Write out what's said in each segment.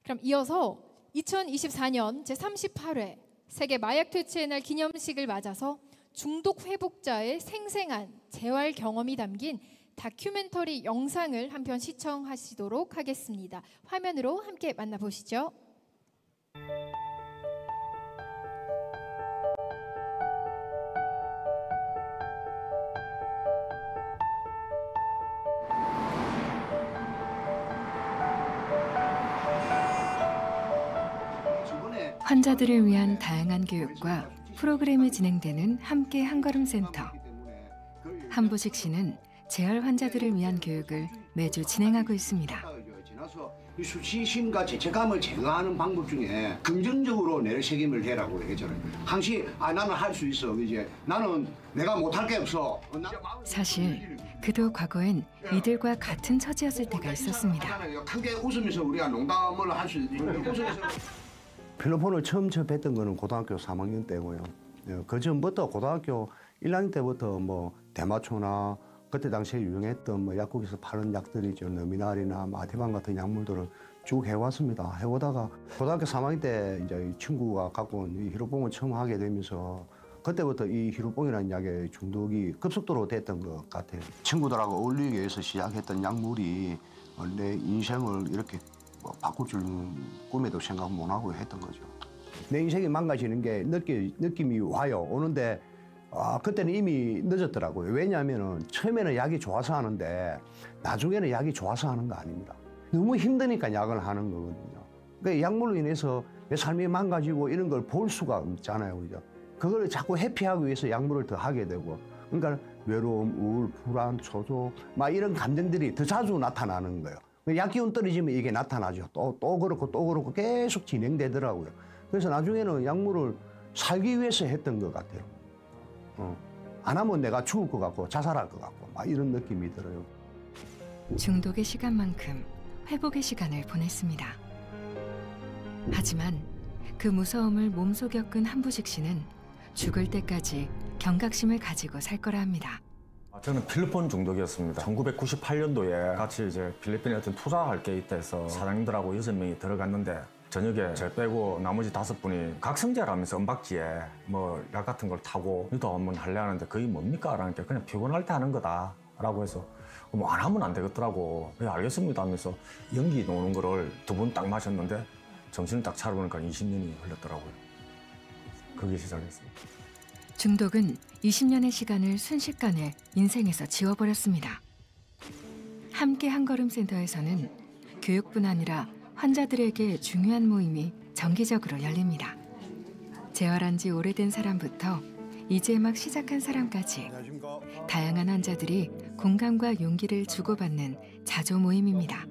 그럼 이어서 2024년 제38회 세계 마약 퇴치의 날 기념식을 맞아서 중독 회복자의 생생한 재활 경험이 담긴 다큐멘터리 영상을 한편 시청하시도록 하겠습니다. 화면으로 함께 만나보시죠. 환자들을 위한 다양한 교육과 프로그램이 진행되는 함께 한걸음 센터. 한보식 씨는 재활 환자들을 위한 교육을 매주 진행하고 있습니다. 수치심과 죄책감을 제거하는 방법 중에 긍정적으로 내 책임을 해라고 그러잖아요. 항시 나는 할 수 있어. 이제 나는 내가 못할 게 없어. 사실 그도 과거엔 이들과 같은 처지였을 때가 있었습니다. 크게 웃으면서 우리가 농담을 할 수 있어요. 필로폰을 처음 접했던 거는 고등학교 3학년 때고요. 그 전부터 고등학교 1학년 때부터 뭐 대마초나 그때 당시에 유행했던 뭐 약국에서 파는 약들이죠. 너미날이나 아티반 같은 약물들을 쭉 해왔습니다. 해오다가 고등학교 3학년 때 이제 이 친구가 갖고 온 이 히로뽕을 처음 하게 되면서 그때부터 이 히로뽕이라는 약의 중독이 급속도로 됐던 것 같아요. 친구들하고 어울리기 위해서 시작했던 약물이 내 인생을 이렇게 바꿀 줄은 꿈에도 생각 못 하고 했던 거죠. 내 인생이 망가지는 게 느낌이 와요. 오는데 그때는 이미 늦었더라고요. 왜냐하면 처음에는 약이 좋아서 하는데 나중에는 약이 좋아서 하는 거 아닙니다. 너무 힘드니까 약을 하는 거거든요. 그러니까 약물로 인해서 내 삶이 망가지고 이런 걸 볼 수가 없잖아요. 그죠? 그걸 자꾸 회피하기 위해서 약물을 더 하게 되고, 그러니까 외로움, 우울, 불안, 초조 막 이런 감정들이 더 자주 나타나는 거예요. 약 기운 떨어지면 이게 나타나죠. 또 그렇고 계속 진행되더라고요. 그래서 나중에는 약물을 살기 위해서 했던 것 같아요. 안 하면 내가 죽을 것 같고 자살할 것 같고 막 이런 느낌이 들어요. 중독의 시간만큼 회복의 시간을 보냈습니다. 하지만 그 무서움을 몸소 겪은 한보식 씨는 죽을 때까지 경각심을 가지고 살 거라 합니다. 저는 필로폰 중독이었습니다. 1998년도에 같이 이제 필리핀에 어떤 투자할 게 있다 해서 사장님들하고 6명이 들어갔는데 저녁에 저 빼고 나머지 5분이 각성제라면서 은박지에 뭐 약 같은 걸 타고 유도 한번 하려 하는데 그게 뭡니까? 라니까 그냥 피곤할 때 하는 거다 라고 해서 뭐 안 하면 안 되겠더라고. 네, 알겠습니다 하면서 연기 노는 거를 2번 딱 마셨는데 정신을 딱 차려보니까 20년이 흘렀더라고요. 그게 시작했습니다. 중독은 20년의 시간을 순식간에 인생에서 지워버렸습니다. 함께 한걸음 센터에서는 교육뿐 아니라 환자들에게 중요한 모임이 정기적으로 열립니다. 재활한 지 오래된 사람부터 이제 막 시작한 사람까지 다양한 환자들이 공감과 용기를 주고받는 자조 모임입니다.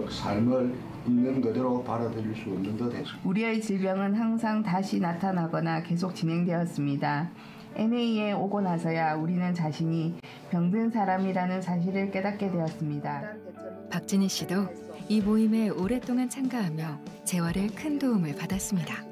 삶을 있는 그대로 받아들일 수 없는 듯 해서 우리의 질병은 항상 다시 나타나거나 계속 진행되었습니다. NA에 오고 나서야 우리는 자신이 병든 사람이라는 사실을 깨닫게 되었습니다. 박진희 씨도 이 모임에 오랫동안 참가하며 재활에 큰 도움을 받았습니다.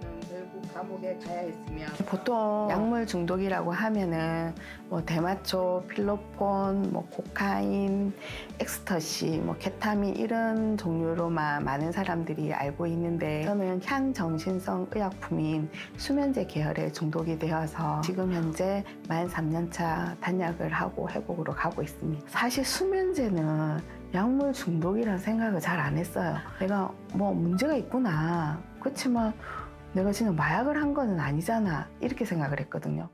감옥에 가야 했으며 보통 약물 중독이라고 하면은 뭐 대마초, 필로폰, 뭐 코카인, 엑스터시, 뭐 케타민 이런 종류로만 많은 사람들이 알고 있는데 저는 향정신성 의약품인 수면제 계열에 중독이 되어서 지금 현재 만 3년차 단약을 하고 회복으로 가고 있습니다. 사실 수면제는 약물 중독이라는 생각을 잘 안 했어요. 내가 뭐 문제가 있구나. 그렇지만 내가 지금 마약을 한 거는 아니잖아 이렇게 생각을 했거든요.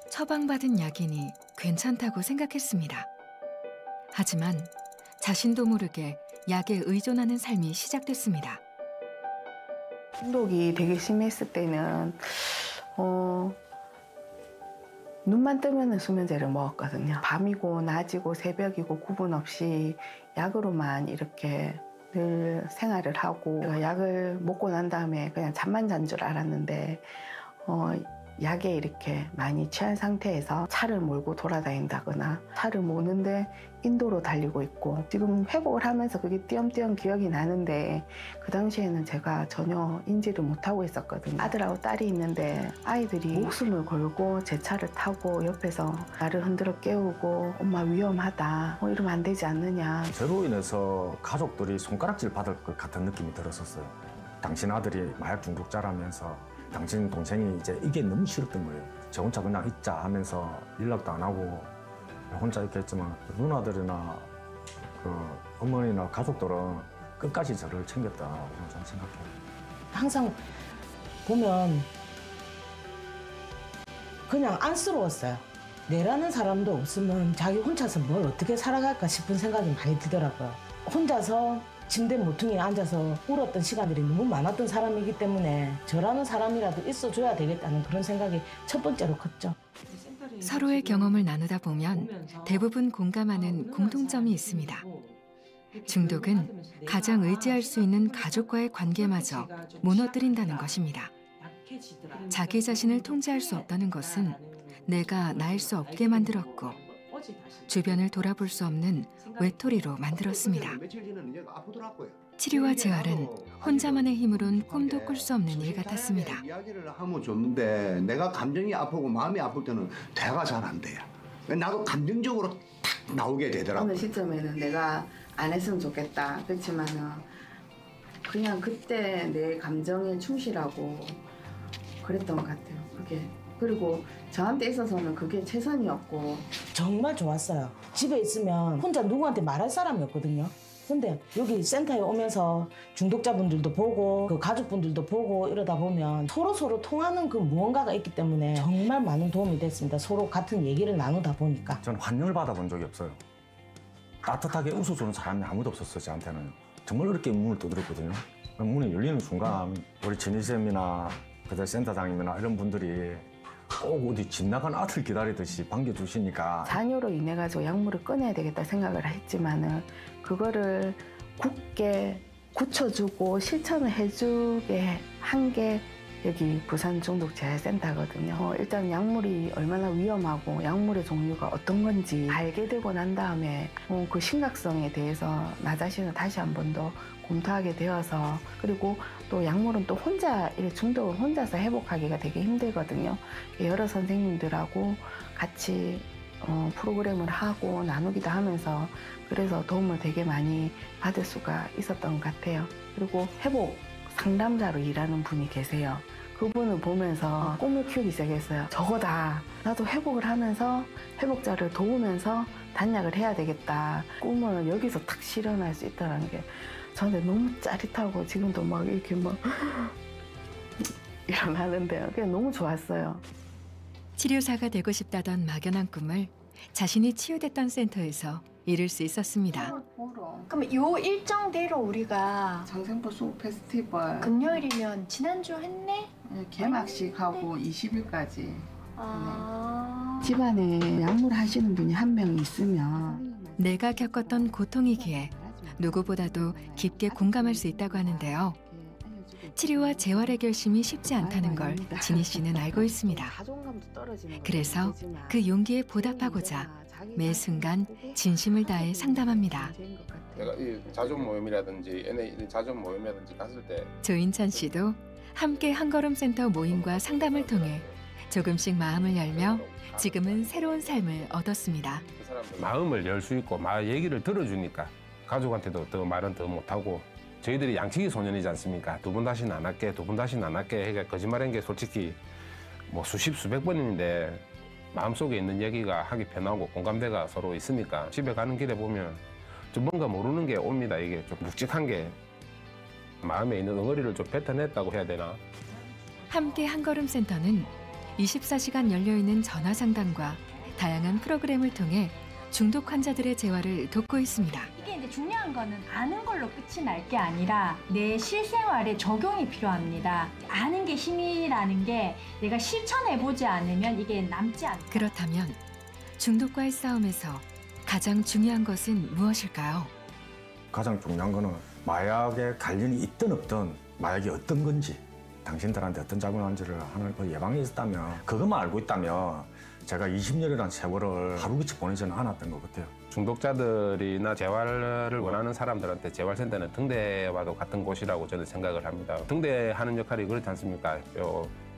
처방받은 약이니 괜찮다고 생각했습니다. 하지만 자신도 모르게 약에 의존하는 삶이 시작됐습니다. 중독이 되게 심했을 때는 눈만 뜨면 수면제를 먹었거든요. 밤이고 낮이고 새벽이고 구분 없이 약으로만 이렇게 늘 생활을 하고 약을 먹고 난 다음에 그냥 잠만 잔 줄 알았는데 약에 이렇게 많이 취한 상태에서 차를 몰고 돌아다닌다거나 차를 모는데 인도로 달리고 있고 지금 회복을 하면서 그게 띄엄띄엄 기억이 나는데 그 당시에는 제가 전혀 인지를 못하고 있었거든요. 아들하고 딸이 있는데 아이들이 목숨을 걸고 제 차를 타고 옆에서 나를 흔들어 깨우고 엄마 위험하다 이러면 안 되지 않느냐. 저로 인해서 가족들이 손가락질 받을 것 같은 느낌이 들었었어요. 당신 아들이 마약 중독자라면서 당신 동생이 이제 이게 너무 싫었던 거예요. 저 혼자 그냥 있자 하면서 연락도 안 하고 혼자 있겠지만 누나들이나 그 어머니나 가족들은 끝까지 저를 챙겼다고 저는 생각해요. 항상 보면 그냥 안쓰러웠어요. 내라는 사람도 없으면 자기 혼자서 뭘 어떻게 살아갈까 싶은 생각이 많이 들더라고요. 혼자서 침대 모퉁이에 앉아서 울었던 시간들이 너무 많았던 사람이기 때문에 저라는 사람이라도 있어줘야 되겠다는 그런 생각이 첫 번째로 컸죠. 서로의 경험을 나누다 보면 대부분 공감하는 공통점이 있습니다. 중독은 가장 의지할 수 있는 가족과의 관계마저 무너뜨린다는 것입니다. 자기 자신을 통제할 수 없다는 것은 내가 나일 수 없게 만들었고 주변을 돌아볼 수 없는 외톨이로 만들었습니다. 치료와 재활은 혼자만의 힘으로는 꿈도 꿀 수 없는 일 같았습니다. 이야기를 하면 좋는데 내가 감정이 아프고 마음이 아플 때는 대화가 잘 안 돼요. 나도 감정적으로 탁 나오게 되더라고요. 어느 시점에는 내가 안 했으면 좋겠다. 그렇지만은 그냥 그때 내 감정에 충실하고 그랬던 것 같아요. 그게. 그리고 저한테 있어서는 그게 최선이었고 정말 좋았어요. 집에 있으면 혼자 누구한테 말할 사람이 없거든요. 근데 여기 센터에 오면서 중독자분들도 보고 그 가족분들도 보고 이러다 보면 서로 통하는 그 무언가가 있기 때문에 정말 많은 도움이 됐습니다. 서로 같은 얘기를 나누다 보니까. 저는 환영을 받아본 적이 없어요. 따뜻하게 웃어주는 사람이 아무도 없었어요, 저한테는. 정말 어렵게 문을 두드렸거든요. 문이 열리는 순간 우리 진희쌤이나 그때 센터장님이나 이런 분들이 꼭 어디 집 나간 아들 기다리듯이 반겨주시니까 자녀로 인해 가지고 약물을 끊어야 되겠다 생각을 했지만은 그거를 굳게 굳혀주고 실천을 해주게 한 게 여기 부산 중독재활센터거든요. 일단 약물이 얼마나 위험하고 약물의 종류가 어떤 건지 알게 되고 난 다음에 그 심각성에 대해서 나 자신을 다시 한 번 더 검토하게 되어서 그리고 또 약물은 또 혼자 중독을 혼자서 회복하기가 되게 힘들거든요. 여러 선생님들하고 같이 프로그램을 하고 나누기도 하면서 그래서 도움을 되게 많이 받을 수가 있었던 것 같아요. 그리고 회복 상담자로 일하는 분이 계세요. 그분을 보면서 꿈을 키우기 시작했어요. 저거다. 나도 회복을 하면서 회복자를 도우면서 단약을 해야 되겠다. 꿈을 여기서 탁 실현할 수 있다는 게 저한테 너무 짜릿하고 지금도 막 이렇게 막 일어나는데요. 그냥 너무 좋았어요. 치료사가 되고 싶다던 막연한 꿈을 자신이 치유됐던 센터에서 이룰 수 있었습니다. 그럼 요 일정대로 우리가 장생포 수업 페스티벌 금요일이면 지난주 했네? 개막식하고 20일까지 집안에 약물 하시는 분이 한 명 있으면 내가 겪었던 고통이기에 누구보다도 깊게 공감할 수 있다고 하는데요. 치료와 재활의 결심이 쉽지 않다는 걸 진희 씨는 알고 있습니다. 그래서 그 용기에 보답하고자 매 순간 진심을 다해 상담합니다. 내가 이 자존 모임이라든지 NA 자존 모임이라든지 갔을 때 조인찬 씨도 함께 한걸음 센터 모임과 상담을 통해 조금씩 마음을 열며 지금은 새로운 삶을 얻었습니다. 마음을 열 수 있고 얘기를 들어주니까 가족한테도 더 말은 더 못하고 저희들이 양치기 소년이지 않습니까? 두 번 다시는 안 할게, 두 번 다시는 안 할게 해가 거짓말한 게 솔직히 뭐 수백 번인데 마음속에 있는 얘기가 하기 편하고 공감대가 서로 있으니까 집에 가는 길에 보면 좀 뭔가 모르는 게 옵니다. 이게 좀 묵직한 게 마음에 있는 덩어리를 좀 뱉어냈다고 해야 되나? 함께 한걸음 센터는 24시간 열려있는 전화 상담과 다양한 프로그램을 통해 중독 환자들의 재활을 돕고 있습니다. 이게 이제 중요한 거는 아는 걸로 끝이 날 게 아니라 내 실생활에 적용이 필요합니다. 아는 게 힘이라는 게 내가 실천해보지 않으면 이게 남지 않다. 그렇다면 중독과의 싸움에서 가장 중요한 것은 무엇일까요? 가장 중요한 거는 마약에 관련이 있든 없든 마약이 어떤 건지 당신들한테 어떤 작용하는지를 하는 그 예방이 있었다면, 그것만 알고 있다면 제가 20년이라는 세월을 하루같이 보내지는 않았던 것 같아요. 중독자들이나 재활을 원하는 사람들한테 재활센터는 등대와도 같은 곳이라고 저는 생각을 합니다. 등대하는 역할이 그렇지 않습니까?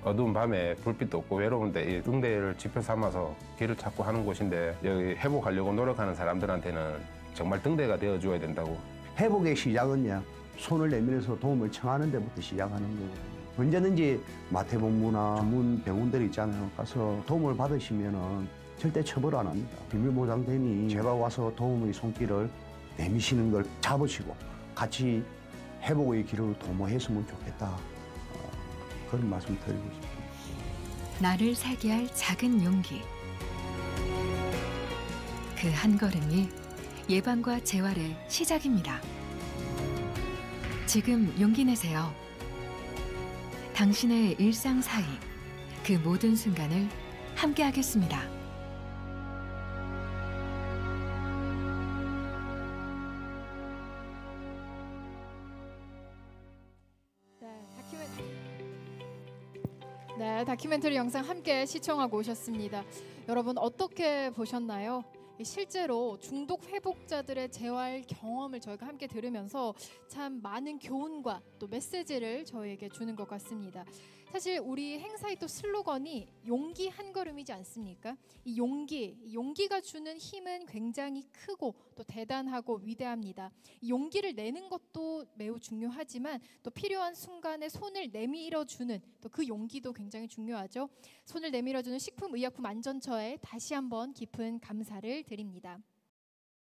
어두운 밤에 불빛도 없고 외로운데 이 등대를 지표 삼아서 길을 찾고 하는 곳인데, 여기 회복하려고 노력하는 사람들한테는 정말 등대가 되어줘야 된다고. 회복의 시작은요, 손을 내밀어서 도움을 청하는 데부터 시작하는 거거든요. 언제든지 마태본부나 전문 병원들 있잖아요. 가서 도움을 받으시면은 절대 처벌 안 합니다. 비밀보장되니 제가 와서 도움의 손길을 내미시는 걸 잡으시고 같이 회복의 길을 도모했으면 좋겠다. 그런 말씀 드리고 싶습니다. 나를 살게 할 작은 용기. 그 한 걸음이 예방과 재활의 시작입니다. 지금 용기 내세요. 당신의 일상 사이, 그 모든 순간을 함께 하겠습니다. 네, 다큐멘터리 영상 함께 시청하고 오셨습니다. 여러분 어떻게 보셨나요? 실제로 중독 회복자들의 재활 경험을 저희가 함께 들으면서 참 많은 교훈과 또 메시지를 저희에게 주는 것 같습니다. 사실 우리 행사의 또 슬로건이 용기 한 걸음이지 않습니까? 이 용기가 주는 힘은 굉장히 크고 또 대단하고 위대합니다. 이 용기를 내는 것도 매우 중요하지만 또 필요한 순간에 손을 내밀어주는 또 그 용기도 굉장히 중요하죠. 손을 내밀어주는 식품의약품안전처에 다시 한번 깊은 감사를 드립니다.